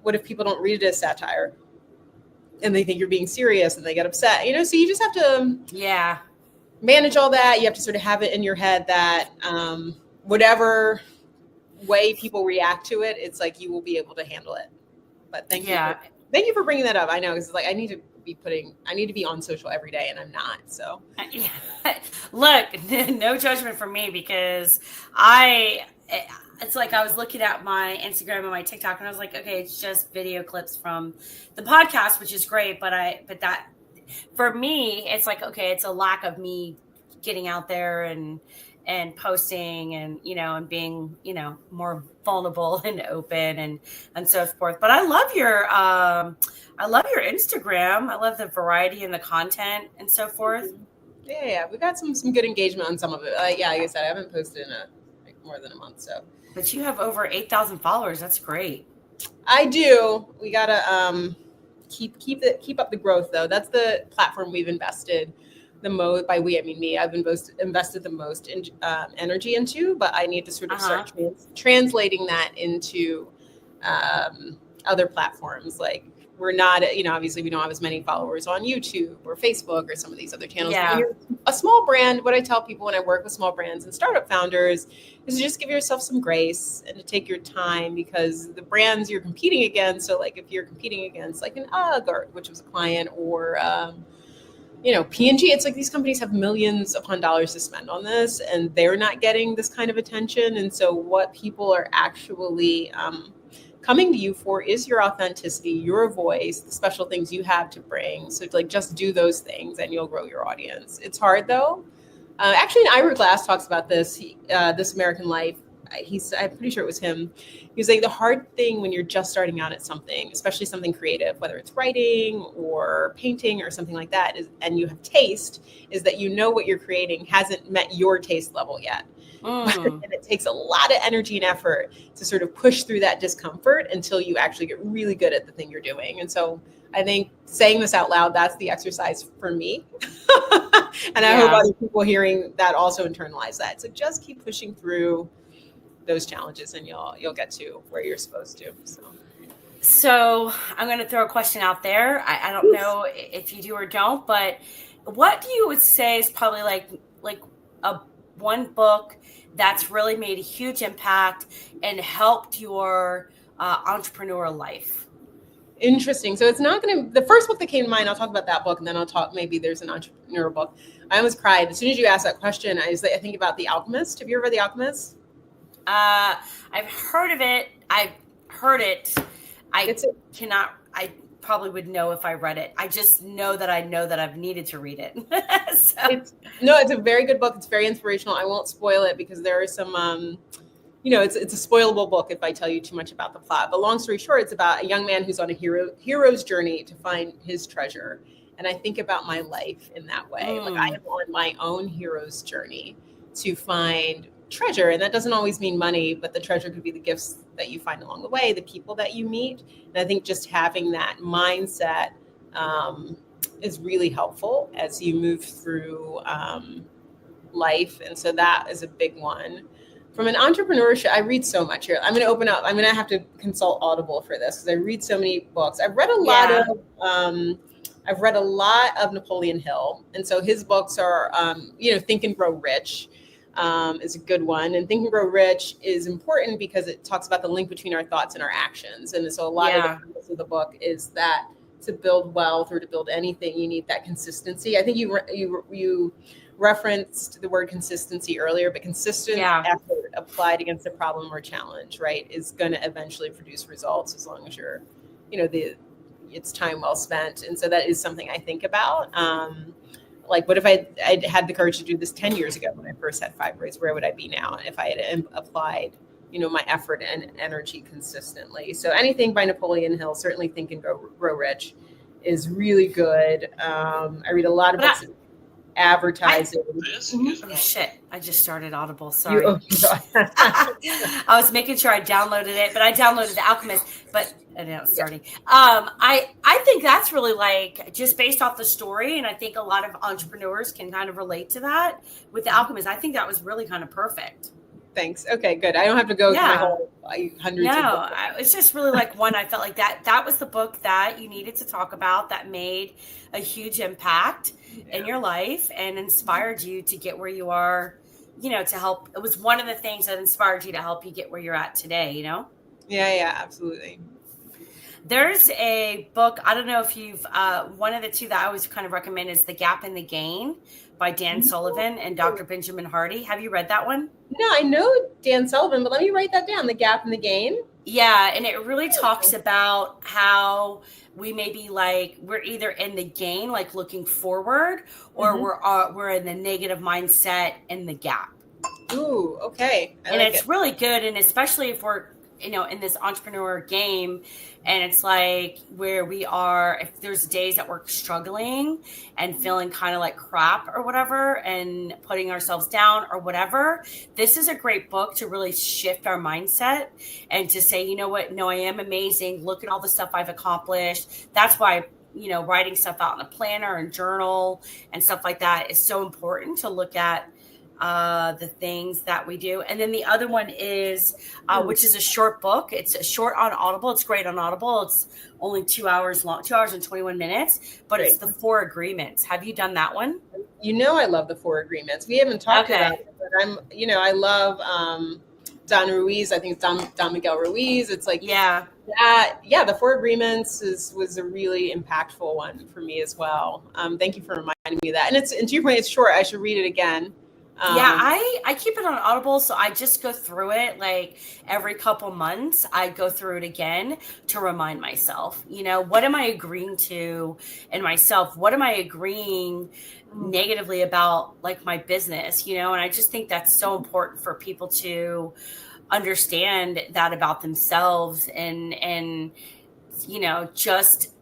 What if people don't read it as satire and they think you're being serious and they get upset? So you just have to manage all that. You have to sort of have it in your head that whatever way people react to it, it's like you will be able to handle it. But thank you for bringing that up. I know, because I need to be on social every day, and I'm not. So look, no judgment from me, because it's like I was looking at my Instagram and my TikTok, and I was like, okay, it's just video clips from the podcast, which is great. But that for me, it's like, okay, it's a lack of me getting out there and posting and, and being, more vulnerable and open and so forth. But I love your Instagram. I love the variety and the content and so forth. Yeah. We got some good engagement on some of it. Like I said, I haven't posted in more than a month. So, but you have over 8,000 followers. That's great. I do. We gotta keep up the growth, though. That's the platform we've invested the most. By we, I mean me. I've invested the most in energy into, but I need to sort of start translating that into other platforms. Like, we're not, obviously we don't have as many followers on YouTube or Facebook or some of these other channels. Yeah. When you're a small brand, what I tell people when I work with small brands and startup founders is to just give yourself some grace and to take your time, because the brands you're competing against, so like if you're competing against like an UGG, which was a client, or P&G, it's like these companies have millions upon dollars to spend on this, and they're not getting this kind of attention. And so what people are actually coming to you for is your authenticity, your voice, the special things you have to bring. So just do those things and you'll grow your audience. It's hard though. Actually, Ira Glass talks about this, This American Life. I'm pretty sure it was him. He was like, the hard thing when you're just starting out at something, especially something creative, whether it's writing or painting or something like that, and you have taste, is that you know what you're creating hasn't met your taste level yet. And it takes a lot of energy and effort to sort of push through that discomfort until you actually get really good at the thing you're doing. And so I think saying this out loud, that's the exercise for me. And I hope other people hearing that also internalize that. So just keep pushing through those challenges and you'll get to where you're supposed to. So I'm going to throw a question out there. I don't know if you do or don't, but what do you would say is probably like a one book that's really made a huge impact and helped your entrepreneurial life? Interesting. So it's not going to, the first book that came to mind, I'll talk about that book and then I'll talk, maybe there's an entrepreneur book. I almost cried. As soon as you asked that question, I think about The Alchemist. Have you ever read The Alchemist? I've heard of it. I've heard it. I probably would know if I read it. I just know that I've needed to read it. It's a very good book. It's very inspirational. I won't spoil it because there are some, it's a spoilable book if I tell you too much about the plot. But long story short, it's about a young man who's on a hero's journey to find his treasure. And I think about my life in that way. Like I am on my own hero's journey to find treasure. And that doesn't always mean money, but the treasure could be the gifts that you find along the way, the people that you meet. And I think just having that mindset is really helpful as you move through life. And so that is a big one. From an entrepreneurship, I read so much here. I'm going to open up. I'm going to have to consult Audible for this because I read so many books. I've read a lot of Napoleon Hill. And so his books are, Think and Grow Rich is a good one. And Think and Grow Rich is important because it talks about the link between our thoughts and our actions. And so a lot of the purpose of the book is that to build wealth or to build anything, you need that consistency. I think you referenced the word consistency earlier, but consistent effort applied against a problem or challenge, right, is going to eventually produce results as long as you're, it's time well spent. And so that is something I think about. Like, what if I'd had the courage to do this 10 years ago when I first had fibroids? Where would I be now if I had applied, my effort and energy consistently? So anything by Napoleon Hill, certainly Think and Grow Rich, is really good. I read a lot of books. Advertising. Oh, shit. I just started Audible. Sorry. I was making sure I downloaded it, but I downloaded The Alchemist, but I know it's starting. I think that's really like just based off the story. And I think a lot of entrepreneurs can kind of relate to that with The Alchemist. I think that was really kind of perfect. Thanks. Okay, good. I don't have to go through my whole hundreds of books. It's just really like one, I felt like that was the book that you needed to talk about that made a huge impact in your life and inspired you to get where you are, to help. It was one of the things that inspired you to help you get where you're at today, Yeah, absolutely. There's a book, I don't know if you've, one of the two that I always kind of recommend is The Gap and the Gain by Dan Sullivan and Dr. Benjamin Hardy. Have you read that one? No, I know Dan Sullivan, but let me write that down, The Gap and the Gain. Yeah, and it really talks about how we may be like, we're either in the gain, like looking forward, or we're in the negative mindset in the gap. Ooh, okay. And it's really good. And especially if we're, in this entrepreneur game, and it's like where we are, if there's days that we're struggling and feeling kind of like crap or whatever and putting ourselves down or whatever, this is a great book to really shift our mindset and to say, you know what, no, I am amazing. Look at all the stuff I've accomplished. That's why, writing stuff out in a planner and journal and stuff like that is so important to look at the things that we do. And then the other one is, which is a short book. It's a short on Audible. It's great on Audible. It's only 2 hours long, 2 hours and 21 minutes, but it's The 4 Agreements. Have you done that one? I love The 4 Agreements. We haven't talked about it, but I love Don Ruiz. I think it's Don Miguel Ruiz. It's like, The 4 Agreements was a really impactful one for me as well. Thank you for reminding me of that. And to your point, it's short. I should read it again. I keep it on Audible, so I just go through it like every couple months. I go through it again to remind myself, what am I agreeing to in myself? What am I agreeing negatively about, like my business, and I just think that's so important for people to understand that about themselves and just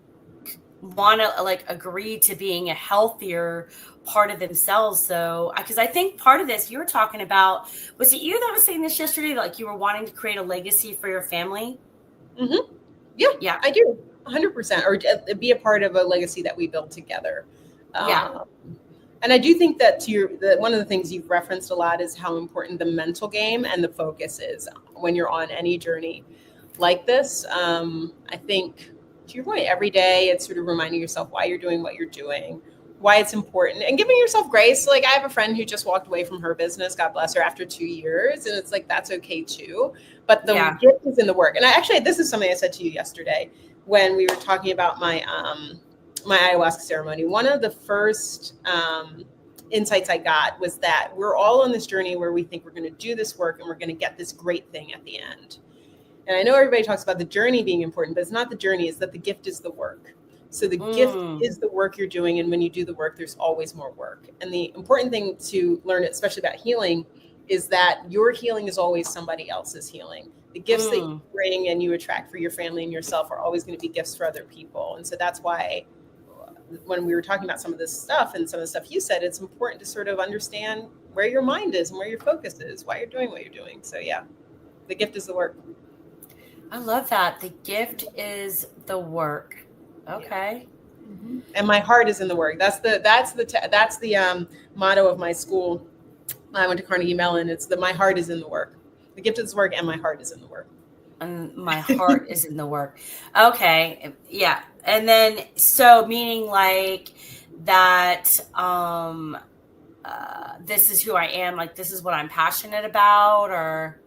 want to like agree to being a healthier part of themselves. So because I think part of this you were talking about, was it you that was saying this yesterday, like you were wanting to create a legacy for your family? Mm-hmm. Yeah, I do 100%, or be a part of a legacy that we build together. And I do think that one of the things you've referenced a lot is how important the mental game and the focus is when you're on any journey like this. I think, to your point, every day it's sort of reminding yourself why you're doing what you're doing, why it's important, and giving yourself grace. Like I have a friend who just walked away from her business, God bless her, after 2 years. And it's like, that's okay too. But the gift is in the work. And this is something I said to you yesterday when we were talking about my ayahuasca ceremony. One of the first insights I got was that we're all on this journey where we think we're going to do this work and we're going to get this great thing at the end. And I know everybody talks about the journey being important, but it's not the journey, it's that the gift is the work. So the gift is the work you're doing. And when you do the work, there's always more work. And the important thing to learn, especially about healing, is that your healing is always somebody else's healing. The gifts that you bring and you attract for your family and yourself are always going to be gifts for other people. And so that's why when we were talking about some of this stuff and some of the stuff you said, it's important to sort of understand where your mind is and where your focus is, why you're doing what you're doing. So yeah, the gift is the work. I love that. The gift is the work. Okay. Yeah. Mm-hmm. And my heart is in the work. That's the motto of my school. I went to Carnegie Mellon. It's my heart is in the work. The gift is the work, and my heart is in the work. And my heart is in the work. Okay. Yeah. And then, so meaning like that, this is who I am. Like, this is what I'm passionate about, or.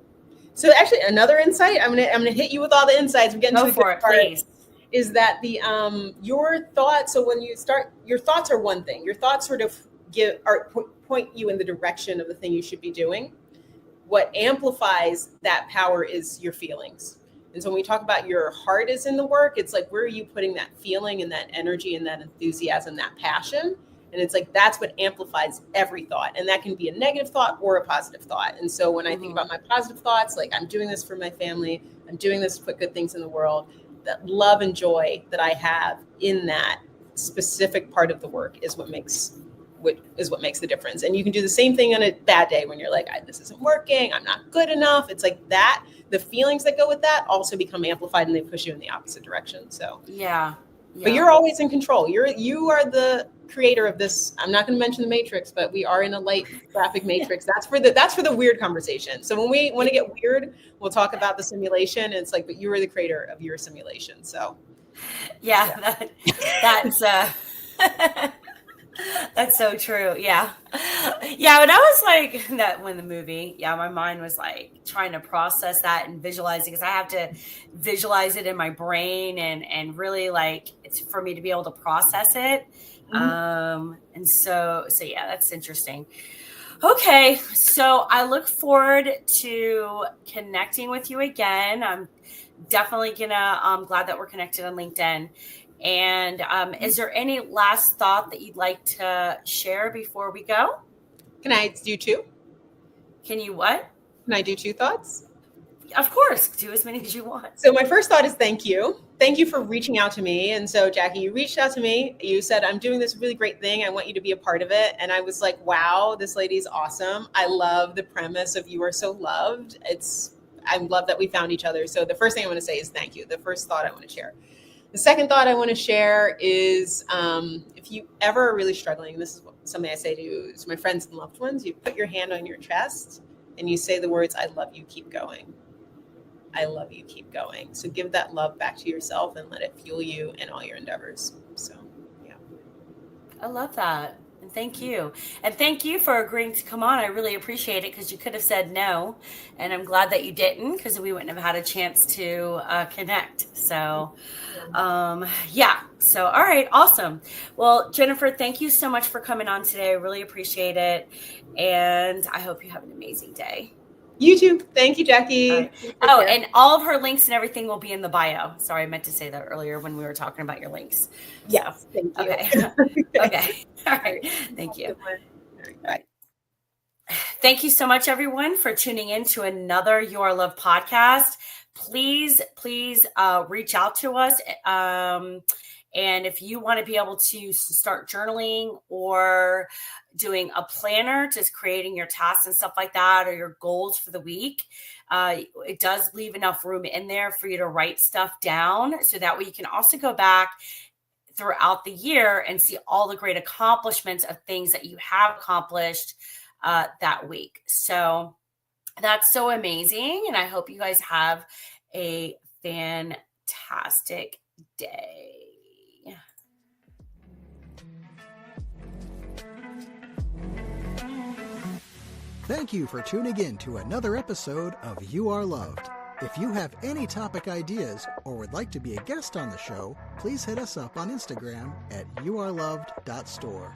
So actually another insight, I'm gonna hit you with all the insights. We're getting to the for it, please. Is that your thoughts? So when you start, your thoughts are one thing. Your thoughts sort of point you in the direction of the thing you should be doing. What amplifies that power is your feelings. And so when we talk about your heart is in the work, it's like, where are you putting that feeling and that energy and that enthusiasm, that passion? And it's like, that's what amplifies every thought. And that can be a negative thought or a positive thought. And so when I think about my positive thoughts, like I'm doing this for my family, I'm doing this to put good things in the world, that love and joy that I have in that specific part of the work is what makes the difference. And you can do the same thing on a bad day when you're like, this isn't working, I'm not good enough. It's like that, the feelings that go with that also become amplified and they push you in the opposite direction. So yeah. But you're always in control. You are the creator of this. I'm not going to mention the matrix, but we are in a light graphic matrix. That's for the weird conversation. So when we want to get weird, we'll talk about the simulation. And it's like, but you are the creator of your simulation. So that's that's so true. Yeah. When I was like that, when the movie, my mind was like trying to process that and visualize it, because I have to visualize it in my brain and really like it's for me to be able to process it. And so yeah, that's interesting. Okay. So I look forward to connecting with you again. I'm definitely I'm glad that we're connected on LinkedIn. And is there any last thought that you'd like to share before we go? Can I do two? Can you what? Can I do two thoughts? Of course. Do as many as you want. So my first thought is thank you. Thank you for reaching out to me. And so, Jackie, you reached out to me. You said, I'm doing this really great thing. I want you to be a part of it. And I was like, wow, this lady's awesome. I love the premise of you are so loved. I love that we found each other. So the first thing I want to say is thank you. The first thought I want to share. The second thought I want to share is if you ever are really struggling, and this is something I say to my friends and loved ones, you put your hand on your chest and you say the words, I love you, keep going. I love you, keep going. So give that love back to yourself and let it fuel you in all your endeavors. So, yeah. I love that. And thank you. And thank you for agreeing to come on. I really appreciate it, because you could have said no. And I'm glad that you didn't, because we wouldn't have had a chance to connect. So, So, all right. Awesome. Well, Jennifer, thank you so much for coming on today. I really appreciate it. And I hope you have an amazing day. You too. Thank you, Jackie. Right. Oh, and all of her links and everything will be in the bio. Sorry, I meant to say that earlier when we were talking about your links. Yes. Thank you. Okay. Okay. All right. Thank you. Bye. Thank you so much, everyone, for tuning in to another You Are Loved podcast. Please reach out to us. And if you want to be able to start journaling or doing a planner, just creating your tasks and stuff like that, or your goals for the week, it does leave enough room in there for you to write stuff down. So that way you can also go back throughout the year and see all the great accomplishments of things that you have accomplished that week. So that's so amazing. And I hope you guys have a fantastic day. Thank you for tuning in to another episode of You Are Loved. If you have any topic ideas or would like to be a guest on the show, please hit us up on Instagram at youareloved.store.